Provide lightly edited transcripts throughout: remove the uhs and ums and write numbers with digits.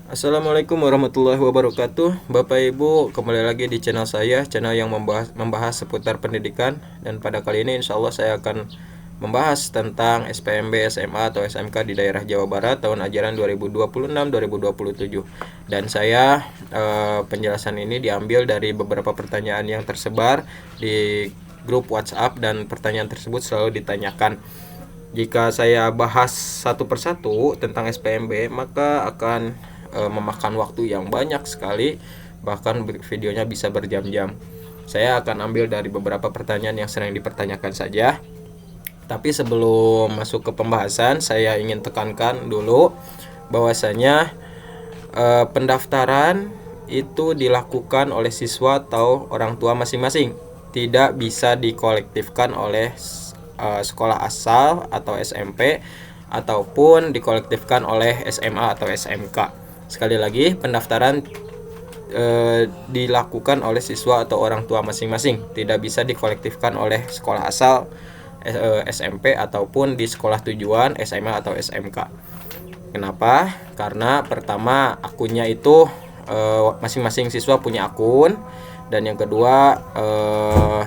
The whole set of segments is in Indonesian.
Assalamualaikum warahmatullahi wabarakatuh. Bapak Ibu, kembali lagi di channel saya, channel yang membahas seputar pendidikan. Dan pada kali ini insya Allah saya akan membahas tentang SPMB, SMA atau SMK di daerah Jawa Barat tahun ajaran 2026-2027. Dan saya penjelasan ini diambil dari beberapa pertanyaan yang tersebar di grup WhatsApp, dan pertanyaan tersebut selalu ditanyakan. Jika saya bahas satu persatu tentang SPMB, maka akan memakan waktu yang banyak sekali, bahkan videonya bisa berjam-jam. Saya akan ambil dari beberapa pertanyaan yang sering dipertanyakan saja. Tapi sebelum masuk ke pembahasan, saya ingin tekankan dulu bahwasanya pendaftaran itu dilakukan oleh siswa atau orang tua masing-masing, tidak bisa dikolektifkan oleh sekolah asal atau SMP ataupun dikolektifkan oleh SMA atau SMK. Sekali lagi, pendaftaran dilakukan oleh siswa atau orang tua masing-masing, tidak bisa dikolektifkan oleh sekolah asal, SMP ataupun di sekolah tujuan SMA atau SMK. Kenapa? Karena pertama, akunnya itu masing-masing siswa punya akun, dan yang kedua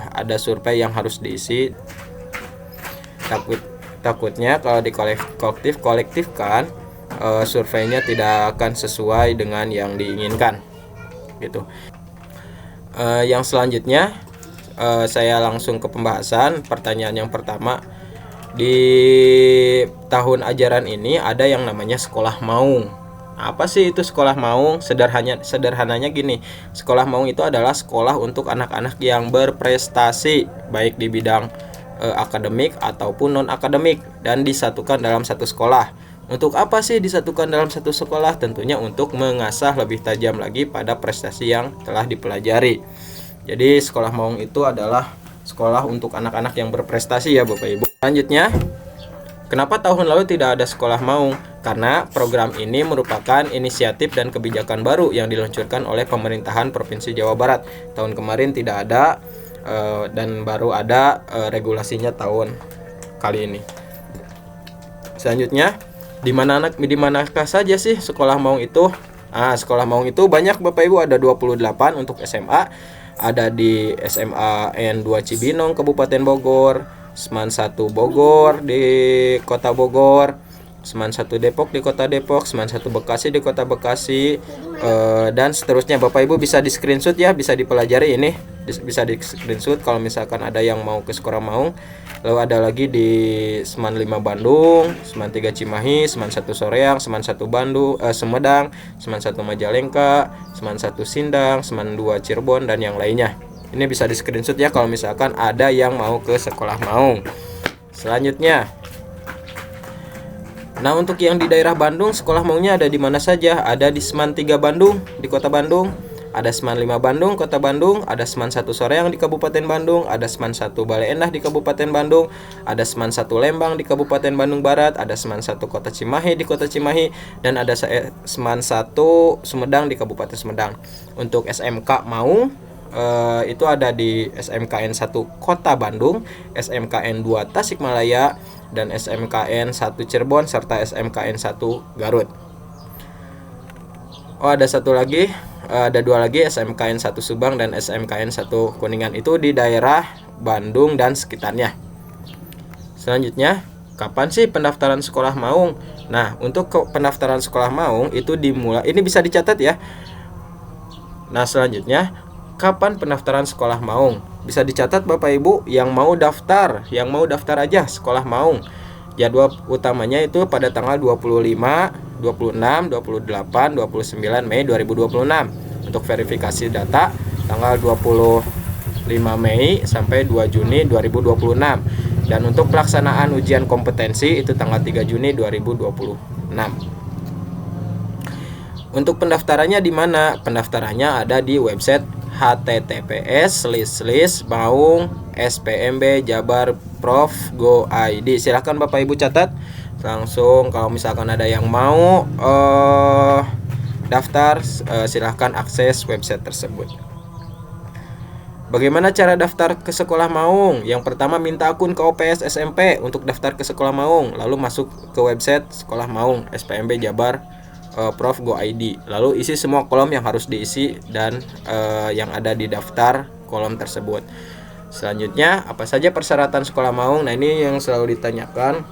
ada survei yang harus diisi. Takutnya kalau dikolektifkan, surveinya tidak akan sesuai dengan yang diinginkan gitu. Yang selanjutnya saya langsung ke pembahasan. Pertanyaan yang pertama, di tahun ajaran ini ada yang namanya sekolah maung. Apa sih itu sekolah maung? Sederhananya gini, sekolah maung itu adalah sekolah untuk anak-anak yang berprestasi baik di bidang akademik ataupun non akademik, dan disatukan dalam satu sekolah. Untuk apa sih disatukan dalam satu sekolah? Tentunya untuk mengasah lebih tajam lagi pada prestasi yang telah dipelajari. Jadi sekolah maung itu adalah sekolah untuk anak-anak yang berprestasi ya Bapak Ibu. Selanjutnya, kenapa tahun lalu tidak ada sekolah maung? Karena program ini merupakan inisiatif dan kebijakan baru yang diluncurkan oleh pemerintahan Provinsi Jawa Barat. Tahun kemarin tidak ada, dan baru ada regulasinya tahun kali ini. Selanjutnya, di manakah saja sih sekolah maung itu? Sekolah maung itu banyak Bapak Ibu, ada 28 untuk SMA. Ada di SMA N2 Cibinong Kabupaten Bogor, Seman 1 Bogor di Kota Bogor, Seman 1 Depok di Kota Depok, Seman 1 Bekasi di Kota Bekasi, dan seterusnya. Bapak Ibu bisa di screenshot ya, bisa dipelajari ini, bisa di screenshot kalau misalkan ada yang mau ke sekolah maung. Lalu ada lagi di Seman 5 Bandung, Seman 3 Cimahi, Seman 1 Soreang, Seman 1 Sumedang, Seman 1 Majalengka, Seman 1 Sindang, Seman 2 Cirebon, dan yang lainnya. Ini bisa di screenshot ya kalau misalkan ada yang mau ke sekolah maung. Selanjutnya, nah untuk yang di daerah Bandung, sekolah maungnya ada di mana saja? Ada di Seman 3 Bandung di Kota Bandung, ada Seman 5 Bandung Kota Bandung, ada Seman 1 Soreang di Kabupaten Bandung, ada Seman 1 Bale Endah di Kabupaten Bandung, ada Seman 1 Lembang di Kabupaten Bandung Barat, ada Seman 1 Kota Cimahi di Kota Cimahi, dan ada Seman 1 Sumedang di Kabupaten Sumedang. Untuk SMK Maung itu ada di SMKN 1 Kota Bandung, SMKN 2 Tasikmalaya, dan SMKN 1 Cirebon, serta SMKN 1 Garut. Ada satu lagi, ada dua lagi, SMKN 1 Subang dan SMKN 1 Kuningan, itu di daerah Bandung dan sekitarnya. Selanjutnya, kapan sih pendaftaran sekolah maung? Nah, untuk pendaftaran sekolah maung itu dimulai, ini bisa dicatat ya. Nah, selanjutnya, kapan pendaftaran sekolah maung? Bisa dicatat Bapak Ibu yang mau daftar aja sekolah maung. Jadwal utamanya itu pada tanggal 25, 26, 28, 29 Mei 2026. Untuk verifikasi data tanggal 25 Mei sampai 2 Juni 2026. Dan untuk pelaksanaan ujian kompetensi itu tanggal 3 Juni 2026. Untuk pendaftarannya di mana? Pendaftarannya ada di website https://maung.spmb.jabar.prof.go.id. Silahkan Bapak Ibu catat langsung. Kalau misalkan ada yang mau daftar, silahkan akses website tersebut. Bagaimana cara daftar ke sekolah maung? Yang pertama, minta akun ke OPS SMP untuk daftar ke sekolah maung, lalu masuk ke website sekolah maung SPMB Jabar Prof Go ID. Lalu isi semua kolom yang harus diisi dan yang ada di daftar kolom tersebut. Selanjutnya, apa saja persyaratan sekolah maung? Nah, ini yang selalu ditanyakan.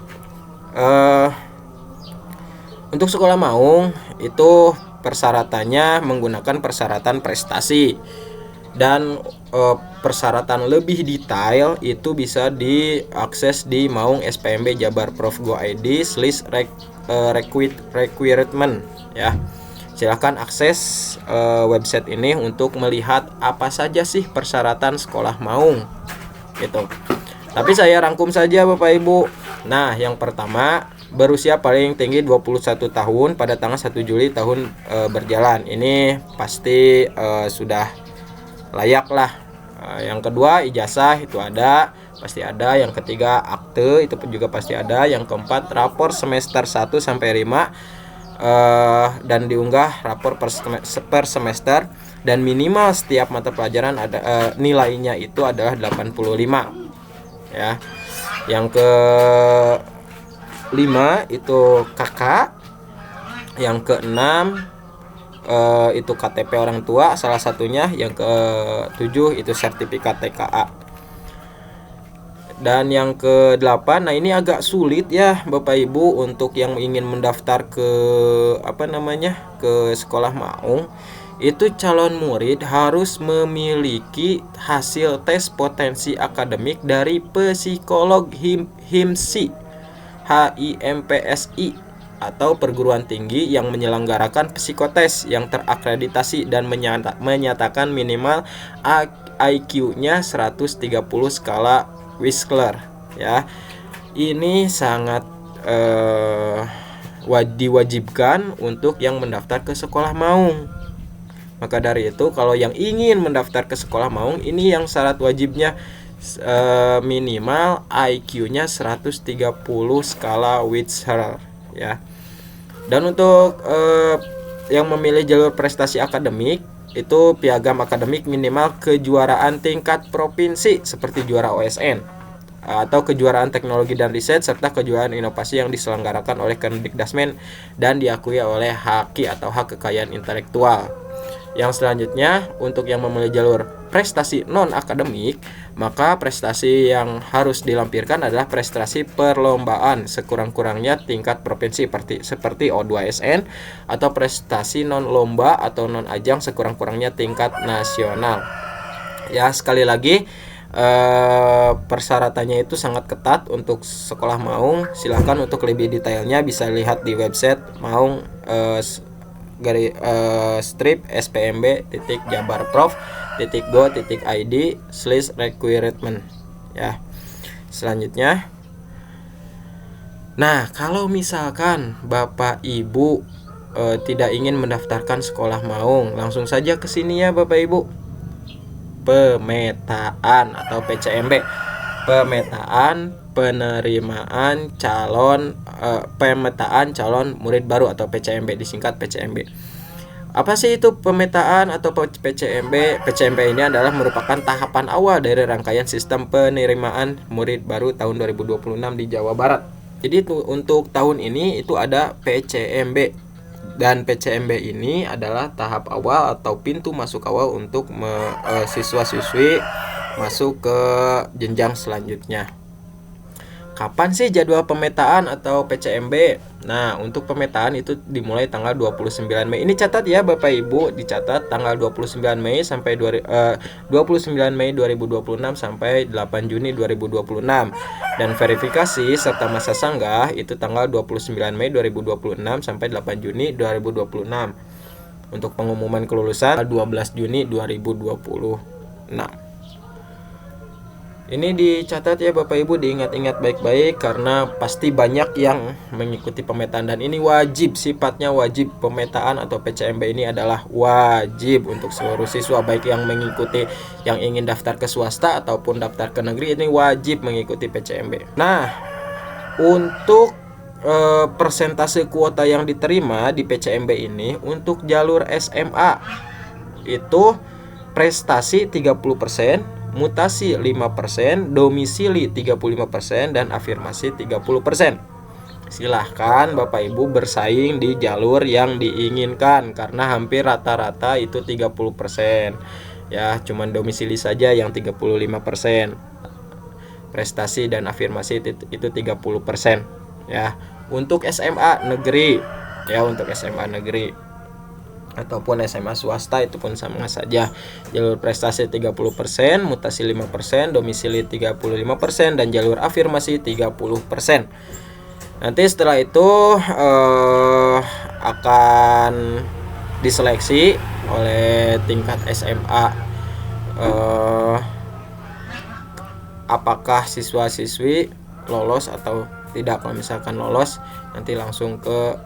Untuk sekolah maung itu persyaratannya menggunakan persyaratan prestasi, dan persyaratan lebih detail itu bisa diakses di Maung SPMB Jabar Prof Go ID /requirement ya. Silahkan akses website ini untuk melihat apa saja sih persyaratan sekolah maung gitu. Tapi saya rangkum saja Bapak Ibu. Nah, yang pertama, berusia paling tinggi 21 tahun pada tanggal 1 Juli tahun berjalan. Ini pasti sudah layak lah. Yang kedua, ijazah itu pasti ada. Yang ketiga, akte itu juga pasti ada. Yang keempat, rapor semester 1 sampai 5 dan diunggah rapor per semester, dan minimal setiap mata pelajaran ada nilainya itu adalah 85 ya. Yang ke-5 itu KK. Yang ke-6 itu KTP orang tua salah satunya. Yang ke-7 itu sertifikat TKA. Dan yang ke-8, nah ini agak sulit ya Bapak Ibu untuk yang ingin mendaftar ke ke sekolah maung. Itu calon murid harus memiliki hasil tes potensi akademik dari psikolog HIMSI atau perguruan tinggi yang menyelenggarakan psikotes yang terakreditasi dan menyatakan minimal IQ-nya 130 skala Wechsler ya. Ini sangat diwajibkan untuk yang mendaftar ke sekolah maung. Maka dari itu, kalau yang ingin mendaftar ke sekolah maung, ini yang syarat wajibnya minimal IQ-nya 130 skala Wechsler ya. Dan untuk yang memilih jalur prestasi akademik, itu piagam akademik minimal kejuaraan tingkat provinsi seperti juara OSN atau kejuaraan teknologi dan riset, serta kejuaraan inovasi yang diselenggarakan oleh Kemdikdasmen dan diakui oleh HAKI atau hak kekayaan intelektual. Yang selanjutnya, untuk yang memilih jalur prestasi non-akademik, maka prestasi yang harus dilampirkan adalah prestasi perlombaan sekurang-kurangnya tingkat provinsi seperti O2SN, atau prestasi non-lomba atau non-ajang sekurang-kurangnya tingkat nasional. Ya, sekali lagi persyaratannya itu sangat ketat untuk sekolah maung. Silahkan untuk lebih detailnya bisa lihat di website maung spmb.jabarprof.go.id/requirement ya. Selanjutnya, nah kalau misalkan Bapak Ibu tidak ingin mendaftarkan sekolah maung, langsung saja ke sini ya Bapak Ibu. Pemetaan atau PCMB, pemetaan penerimaan calon pemetaan calon murid baru atau PCMB, disingkat PCMB. Apa sih itu pemetaan atau PCMB? PCMB ini adalah merupakan tahapan awal dari rangkaian sistem penerimaan murid baru tahun 2026 di Jawa Barat. Jadi untuk tahun ini itu ada PCMB, dan PCMB ini adalah tahap awal atau pintu masuk awal untuk siswa-siswi masuk ke jenjang selanjutnya. Kapan sih jadwal pemetaan atau PCMB? Nah, untuk pemetaan itu dimulai tanggal 29 Mei. Ini catat ya Bapak Ibu, dicatat tanggal 29 Mei sampai 29 Mei 2026 sampai 8 Juni 2026. Dan verifikasi serta masa sanggah itu tanggal 29 Mei 2026 sampai 8 Juni 2026. Untuk pengumuman kelulusan 12 Juni 2026. Ini dicatat ya Bapak Ibu, diingat-ingat baik-baik karena pasti banyak yang mengikuti pemetaan, dan ini wajib, sifatnya wajib. Pemetaan atau PCMB ini adalah wajib untuk seluruh siswa, baik yang mengikuti, yang ingin daftar ke swasta ataupun daftar ke negeri, ini wajib mengikuti PCMB. Nah, untuk persentase kuota yang diterima di PCMB ini, untuk jalur SMA itu prestasi 30%, mutasi 5%, domisili 35%, dan afirmasi 30%. silahkan Bapak Ibu bersaing di jalur yang diinginkan, karena hampir rata-rata itu 30%. Ya, cuman domisili saja yang 35%. Prestasi dan afirmasi itu 30%. Ya, untuk SMA negeri, ya untuk SMA negeri ataupun SMA swasta itu pun sama saja. Jalur prestasi 30%, mutasi 5%, domisili 35%, dan jalur afirmasi 30%. Nanti setelah itu akan diseleksi oleh tingkat SMA apakah siswa-siswi lolos atau tidak. Kalau misalkan lolos, nanti langsung ke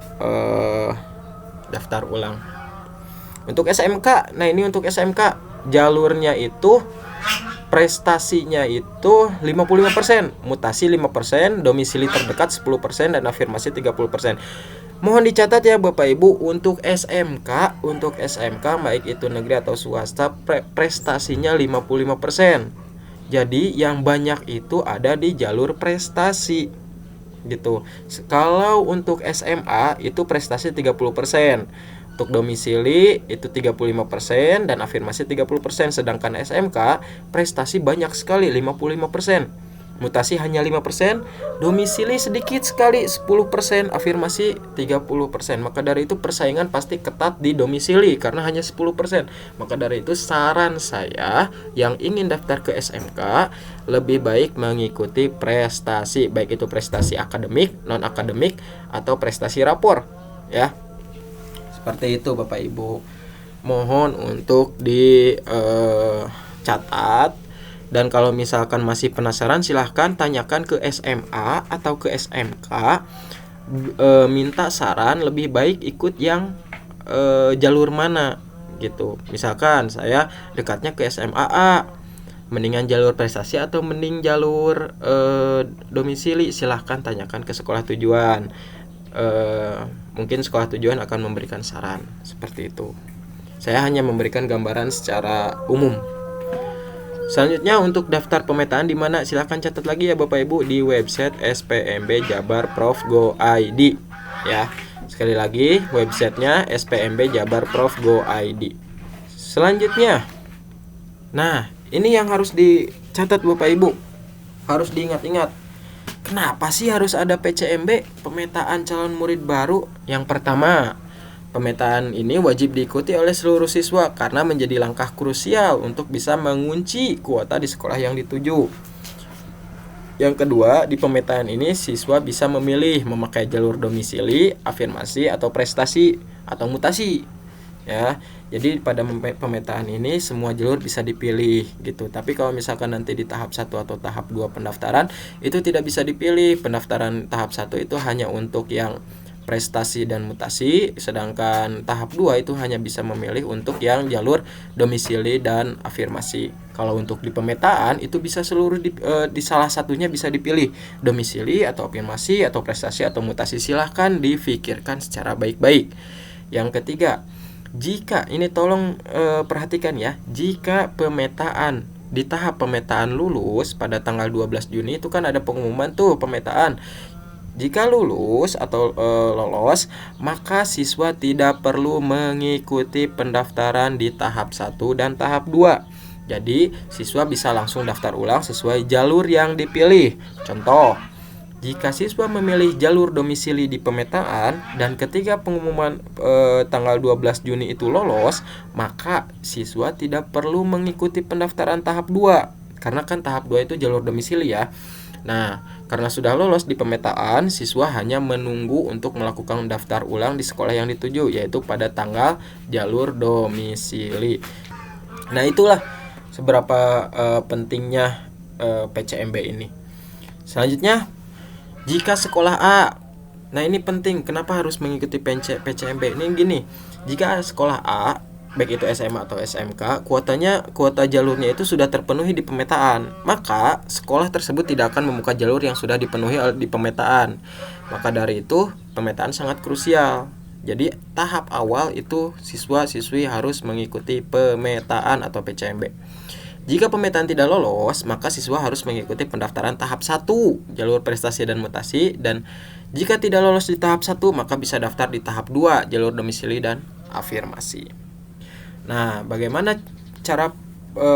daftar ulang. Untuk SMK, nah ini untuk SMK jalurnya itu prestasinya itu 55%, mutasi 5%, domisili terdekat 10%, dan afirmasi 30%. Mohon dicatat ya Bapak Ibu, untuk SMK baik itu negeri atau swasta, prestasinya 55%. Jadi yang banyak itu ada di jalur prestasi gitu. Kalau untuk SMA itu prestasi 30%. Untuk domisili itu 35% dan afirmasi 30%, sedangkan SMK prestasi banyak sekali 55%. Mutasi hanya 5%, domisili sedikit sekali 10%, afirmasi 30%. Maka dari itu persaingan pasti ketat di domisili karena hanya 10%. Maka dari itu saran saya yang ingin daftar ke SMK lebih baik mengikuti prestasi, baik itu prestasi akademik, non akademik, atau prestasi rapor, ya. Seperti itu Bapak Ibu. Mohon untuk dicatat. Dan kalau misalkan masih penasaran, silahkan tanyakan ke SMA atau ke SMK, minta saran lebih baik ikut yang jalur mana gitu. Misalkan saya dekatnya ke SMA A, mendingan jalur prestasi atau mending jalur domisili, silahkan tanyakan ke sekolah tujuan. Mungkin sekolah tujuan akan memberikan saran seperti itu. Saya hanya memberikan gambaran secara umum. Selanjutnya untuk daftar pemetaan di mana, silahkan catat lagi ya Bapak Ibu, di website spmb-jabar-prof.go.id, ya. Sekali lagi websitenya spmb-jabar-prof.go.id. Selanjutnya, nah ini yang harus dicatat Bapak Ibu, harus diingat-ingat. Kenapa sih harus ada PCMB, pemetaan calon murid baru? Yang pertama, pemetaan ini wajib diikuti oleh seluruh siswa karena menjadi langkah krusial untuk bisa mengunci kuota di sekolah yang dituju. Yang kedua, di pemetaan ini siswa bisa memilih memakai jalur domisili, afirmasi, atau prestasi atau mutasi. Ya, jadi pada pemetaan ini semua jalur bisa dipilih gitu. Tapi kalau misalkan nanti di tahap 1 atau tahap 2 pendaftaran itu tidak bisa dipilih. Pendaftaran tahap 1 itu hanya untuk yang prestasi dan mutasi, sedangkan tahap 2 itu hanya bisa memilih untuk yang jalur domisili dan afirmasi. Kalau untuk di pemetaan itu bisa seluruh di salah satunya bisa dipilih, domisili atau afirmasi atau prestasi atau mutasi. Silahkan difikirkan secara baik-baik. Yang ketiga, jika ini tolong perhatikan ya, jika pemetaan di tahap pemetaan lulus pada tanggal 12 Juni itu kan ada pengumuman tuh pemetaan. Jika lulus atau lolos, maka siswa tidak perlu mengikuti pendaftaran di tahap 1 dan tahap 2. Jadi, siswa bisa langsung daftar ulang sesuai jalur yang dipilih. Contoh, jika siswa memilih jalur domisili di pemetaan dan ketika pengumuman tanggal 12 Juni itu lolos, maka siswa tidak perlu mengikuti pendaftaran tahap 2. Karena kan tahap 2 itu jalur domisili ya. Nah, karena sudah lolos di pemetaan, siswa hanya menunggu untuk melakukan daftar ulang di sekolah yang dituju, yaitu pada tanggal jalur domisili. Nah, itulah seberapa pentingnya PCMB ini. Selanjutnya, jika sekolah A, nah ini penting, kenapa harus mengikuti PCMB ini gini. Jika sekolah A, baik itu SMA atau SMK, kuota jalurnya itu sudah terpenuhi di pemetaan, maka sekolah tersebut tidak akan membuka jalur yang sudah dipenuhi di pemetaan. Maka dari itu, pemetaan sangat krusial. Jadi tahap awal itu siswa-siswi harus mengikuti pemetaan atau PCMB. Jika pemetaan tidak lolos, maka siswa harus mengikuti pendaftaran tahap 1, jalur prestasi dan mutasi, dan jika tidak lolos di tahap 1, maka bisa daftar di tahap 2, jalur domisili dan afirmasi. Nah, bagaimana cara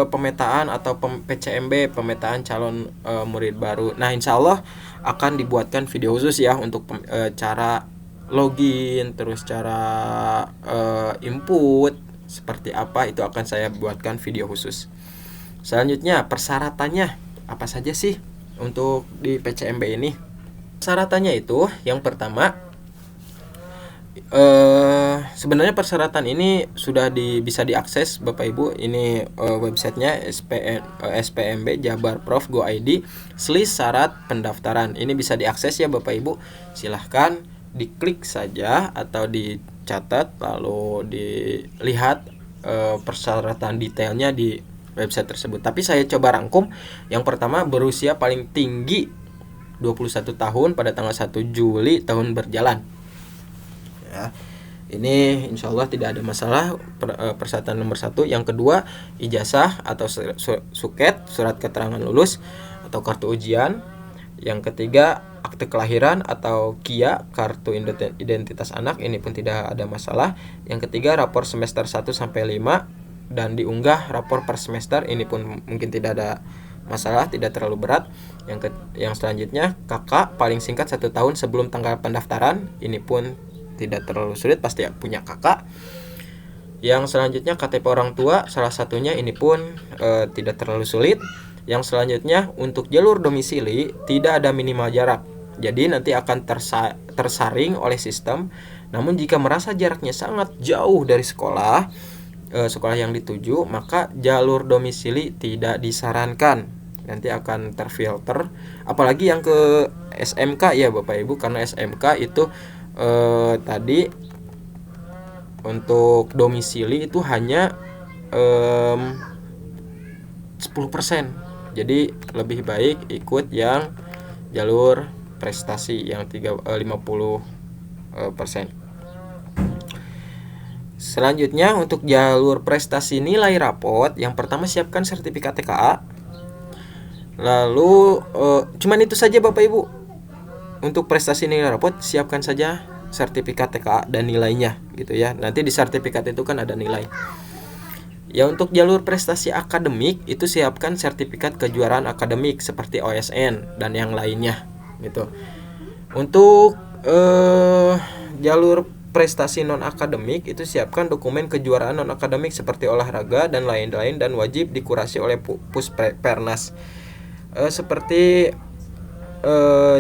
pemetaan atau PCMB, pemetaan calon murid baru? Nah, insya Allah akan dibuatkan video khusus ya untuk cara login, terus cara input seperti apa, itu akan saya buatkan video khusus. Selanjutnya, persyaratannya apa saja sih untuk di PCMB ini? Persyaratannya itu yang pertama, sebenarnya persyaratan ini sudah bisa diakses Bapak Ibu. Ini websitenya SPMB Jabar Prof Go ID /syarat pendaftaran. Ini bisa diakses ya Bapak Ibu. Silahkan diklik saja atau dicatat lalu dilihat persyaratan detailnya di website tersebut. Tapi saya coba rangkum. Yang pertama, berusia paling tinggi 21 tahun pada tanggal 1 Juli tahun berjalan. Ya. Ini insya Allah tidak ada masalah. Persyaratan nomor 1. Yang kedua, ijazah atau suket, surat keterangan lulus atau kartu ujian. Yang ketiga, akte kelahiran atau KIA, kartu identitas anak. Ini pun tidak ada masalah. Yang ketiga, rapor semester 1 sampai 5 dan diunggah rapor per semester. Ini pun mungkin tidak ada masalah, tidak terlalu berat. Yang selanjutnya, kakak paling singkat 1 tahun sebelum tanggal pendaftaran. Ini pun tidak terlalu sulit, pasti punya kakak. Yang selanjutnya, KTP orang tua salah satunya, ini pun tidak terlalu sulit. Yang selanjutnya, untuk jalur domisili tidak ada minimal jarak, jadi nanti akan tersaring oleh sistem. Namun jika merasa jaraknya sangat jauh dari sekolah yang dituju, maka jalur domisili tidak disarankan, nanti akan terfilter. Apalagi yang ke SMK ya Bapak Ibu, karena SMK itu tadi untuk domisili itu hanya 10%. Jadi lebih baik ikut yang jalur prestasi yang 50%. Selanjutnya, untuk jalur prestasi nilai rapot, yang pertama siapkan sertifikat TKA. Lalu cuman itu saja Bapak Ibu. Untuk prestasi nilai rapot, siapkan saja sertifikat TKA dan nilainya gitu ya. Nanti di sertifikat itu kan ada nilai. Ya, untuk jalur prestasi akademik itu siapkan sertifikat kejuaraan akademik seperti OSN dan yang lainnya gitu. Untuk jalur prestasi non akademik itu siapkan dokumen kejuaraan non akademik seperti olahraga dan lain-lain, dan wajib dikurasi oleh Puspernas. Seperti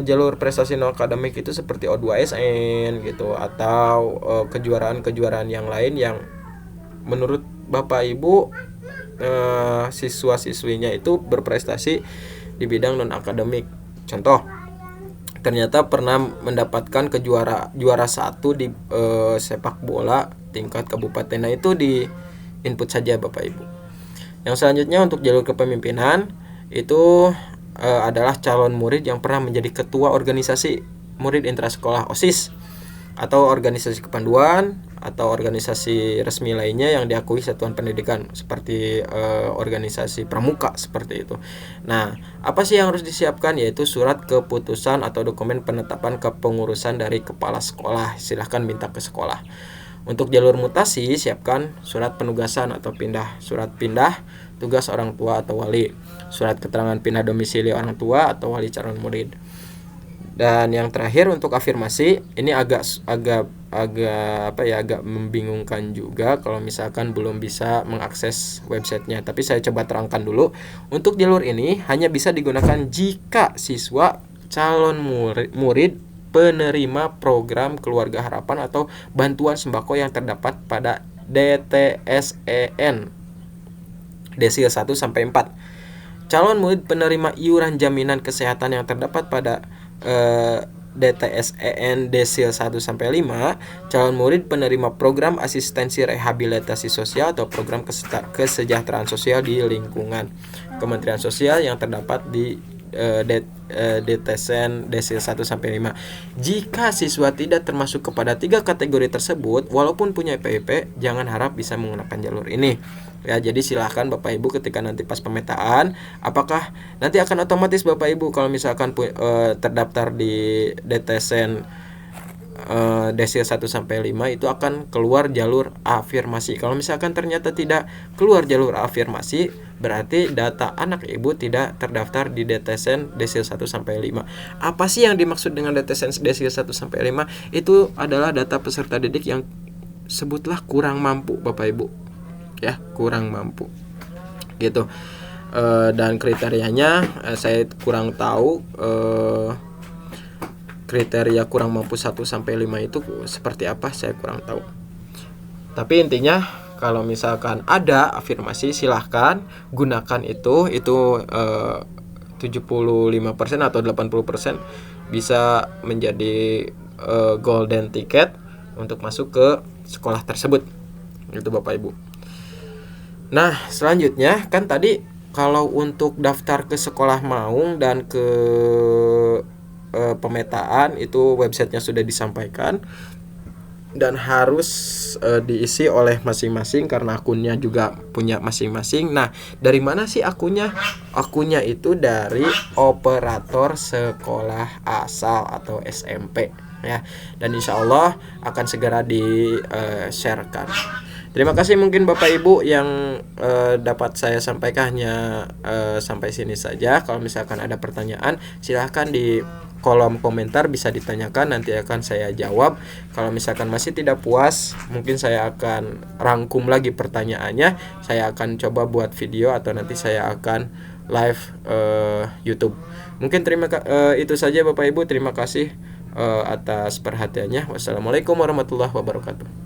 jalur prestasi non akademik itu seperti O2SN gitu, atau kejuaraan-kejuaraan yang lain yang menurut Bapak Ibu siswa-siswinya itu berprestasi di bidang non akademik. Contoh, ternyata pernah mendapatkan juara 1 di sepak bola tingkat kabupaten. Nah, itu di input saja Bapak Ibu. Yang selanjutnya, untuk jalur kepemimpinan itu adalah calon murid yang pernah menjadi ketua organisasi murid intrasekolah OSIS atau organisasi kepanduan atau organisasi resmi lainnya yang diakui satuan pendidikan seperti organisasi pramuka seperti itu. Nah, apa sih yang harus disiapkan? Yaitu surat keputusan atau dokumen penetapan kepengurusan dari kepala sekolah. Silahkan minta ke sekolah. Untuk jalur mutasi, siapkan surat penugasan atau surat pindah tugas orang tua atau wali, surat keterangan pindah domisili orang tua atau wali calon murid. Dan yang terakhir, untuk afirmasi, ini agak membingungkan juga kalau misalkan belum bisa mengakses websitenya. Tapi saya coba terangkan dulu. Untuk jalur ini hanya bisa digunakan jika siswa calon murid penerima program Keluarga Harapan atau bantuan sembako yang terdapat pada DTSEN desil 1 sampai 4. Calon murid penerima iuran jaminan kesehatan yang terdapat pada DTSEN desil 1 sampai 5, calon murid penerima program asistensi rehabilitasi sosial atau program kesejahteraan sosial di lingkungan Kementerian Sosial yang terdapat di DTSN Desil 1 sampai 5. Jika siswa tidak termasuk kepada 3 kategori tersebut, walaupun punya PIP, jangan harap bisa menggunakan jalur ini. Ya, jadi silahkan Bapak Ibu ketika nanti pas pemetaan, apakah nanti akan otomatis Bapak Ibu kalau misalkan terdaftar di DTSN desil 1 sampai 5 itu akan keluar jalur afirmasi. Kalau misalkan ternyata tidak keluar jalur afirmasi, berarti data anak Ibu tidak terdaftar di DTSN desil 1 sampai 5. Apa sih yang dimaksud dengan DTSN desil 1 sampai 5? Itu adalah data peserta didik yang sebutlah kurang mampu Bapak Ibu. Ya, kurang mampu. Gitu. Dan kriterianya saya kurang tahu, kriteria kurang mampu 1 sampai 5 itu seperti apa, saya kurang tahu. Tapi intinya kalau misalkan ada afirmasi, silahkan gunakan itu 75% atau 80% bisa menjadi golden ticket untuk masuk ke sekolah tersebut. Itu Bapak Ibu. Nah, selanjutnya kan tadi kalau untuk daftar ke sekolah maung dan ke pemetaan itu websitenya sudah disampaikan dan harus diisi oleh masing-masing karena akunnya juga punya masing-masing. Nah, dari mana sih akunnya? Akunnya itu dari operator sekolah asal atau SMP ya. Dan insya Allah akan segera di-sharekan. Terima kasih mungkin Bapak Ibu yang dapat saya sampaikan hanya sampai sini saja. Kalau misalkan ada pertanyaan, silahkan di kolom komentar bisa ditanyakan, nanti akan saya jawab. Kalau misalkan masih tidak puas, mungkin saya akan rangkum lagi pertanyaannya. Saya akan coba buat video atau nanti saya akan live YouTube. Mungkin itu saja Bapak Ibu. Terima kasih atas perhatiannya. Wassalamualaikum warahmatullahi wabarakatuh.